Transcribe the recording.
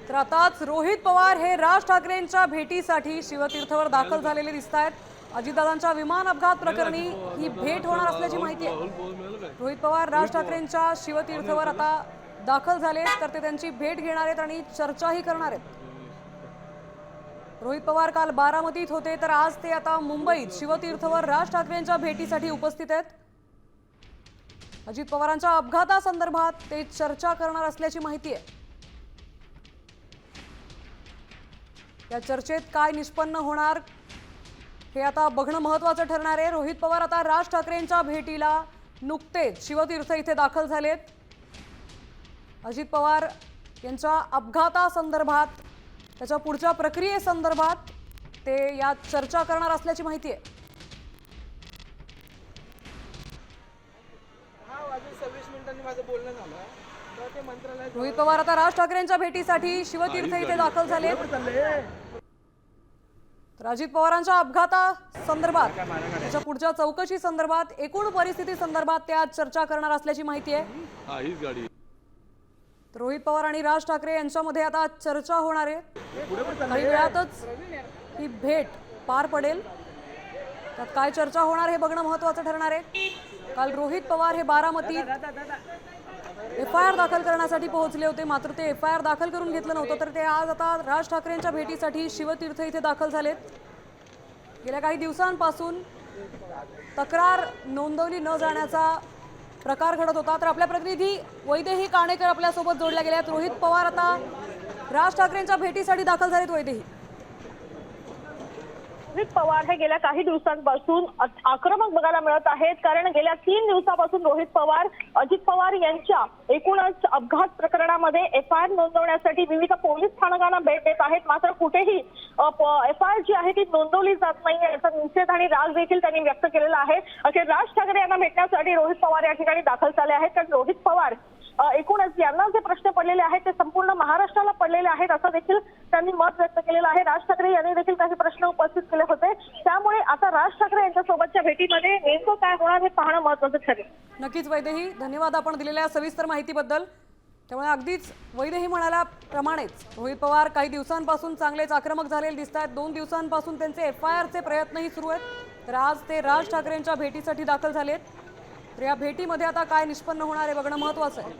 तर आताच रोहित पवार हे राज ठाकरेंच्या भेटीसाठी शिवतीर्थवर दाखल झालेले दिसत आहेत। अजितदादांच्या विमान अपघात प्रकरणी ही भेट होणार असल्याची माहिती आहे। रोहित पवार राज ठाकरेंच्या शिवतीर्थवर आता दाखल झाले, तर ते त्यांची भेट घेणार आहेत आणि चर्चाही करणार आहेत। रोहित पवार काल बारामतीत होते, तर आज ते आता मुंबईत शिवतीर्थवर राज ठाकरेंच्या भेटीसाठी उपस्थित आहेत। अजित पवारांच्या अपघातासंदर्भात ते चर्चा करणार असल्याची माहिती आहे। या चर्चेत काय निष्पन्न होणार हे आता बघणं महत्त्वाचं ठरणार आहे। रोहित पवार आता राज ठाकरेंच्या भेटीला नुकतेच शिवतीर्थ इथे दाखल झालेत। अजित पवार यांच्या अपघातासंदर्भात, त्याच्या पुढच्या प्रक्रियेसंदर्भात ते यात चर्चा करणार असल्याची माहिती आहे। 26 मिनिटांनी माझं बोलणं झालं तर ते मंत्रालयात रोहित पवार आता राज ठाकरेंच्या भेटीसाठी शिवतीर्थ इथे दाखल झाले। तर अजित पवारांच्या अपघातासंदर्भात, त्याच्या पुढच्या चौकशी संदर्भात, एकूण परिस्थिती संदर्भात ते आज चर्चा करणार असल्याची माहिती आहे। तर रोहित पवार आणि राज ठाकरे यांच्यामध्ये आता चर्चा होणार आहे। काही वेळातच ही भेट पार पडेल। त्यात काय चर्चा होणार हे बघणं महत्त्वाचं ठरणार आहे। काल रोहित पवार हे बारामतीत FIR दाखल करण्यासाठी पोहोचले होते, मात्र ते FIR दाखल करून घेतलं नव्हतं, तर ते आज आता राज ठाकरेंच्या भेटीसाठी शिवतीर्थ इथे दाखल झालेत। गेल्या काही दिवसांपासून तक्रार नोंदवली न जाण्याचा प्रकार घडत होता। तर आपल्या प्रतिनिधी वैदेही काणेकर आपल्यासोबत जोडल्या गेल्यात। रोहित पवार आता राज ठाकरेंच्या भेटीसाठी दाखल झालेत। वैदेही, अजित पवार हे गेल्या काही दिवसांपासून आक्रमक बघायला मिळत आहेत, कारण गेल्या 3 दिवसापासून रोहित पवार अजित पवार यांच्या एकूणच अपघात प्रकरणामध्ये FIR नोंदवण्यासाठी विविध पोलीस स्थानकांना भेट देत आहेत, मात्र कुठेही FIR जी आहे ती नोंदवली जात नाही याचा निषेध आणि राग देखील त्यांनी व्यक्त केलेला आहे। अखेर राज ठाकरे यांना भेटण्यासाठी रोहित पवार या ठिकाणी दाखल झाले आहेत, कारण रोहित पवार एकूणच यांना जे प्रश्न पडलेले आहेत ते संपूर्ण महाराष्ट्राला पडलेले आहेत असं देखील त्यांनी मत व्यक्त केलेलं आहे। राज ठाकरे यांनी देखील काही प्रश्न उपस्थित केले होते, त्यामुळे आता राज ठाकरे यांच्या सोबतच्या भेटीमध्ये नेमकं काय होणार हे पाहणं महत्त्वाचं ठरेल। नक्कीच वैदेही, धन्यवाद आपण दिलेल्या सविस्तर माहितीबद्दल। त्यामुळे अगदीच वैदेही म्हणाल्याप्रमाणेच रोहित पवार काही दिवसांपासून चांगलेच आक्रमक झालेले दिसत आहेत। 2 दिवसांपासून त्यांचे FIRचे प्रयत्नही सुरू आहेत, तर आज ते राज ठाकरेंच्या भेटीसाठी दाखल झालेत। तर या भेटीमध्ये आता काय निष्पन्न होणार हे बघणं महत्त्वाचं आहे।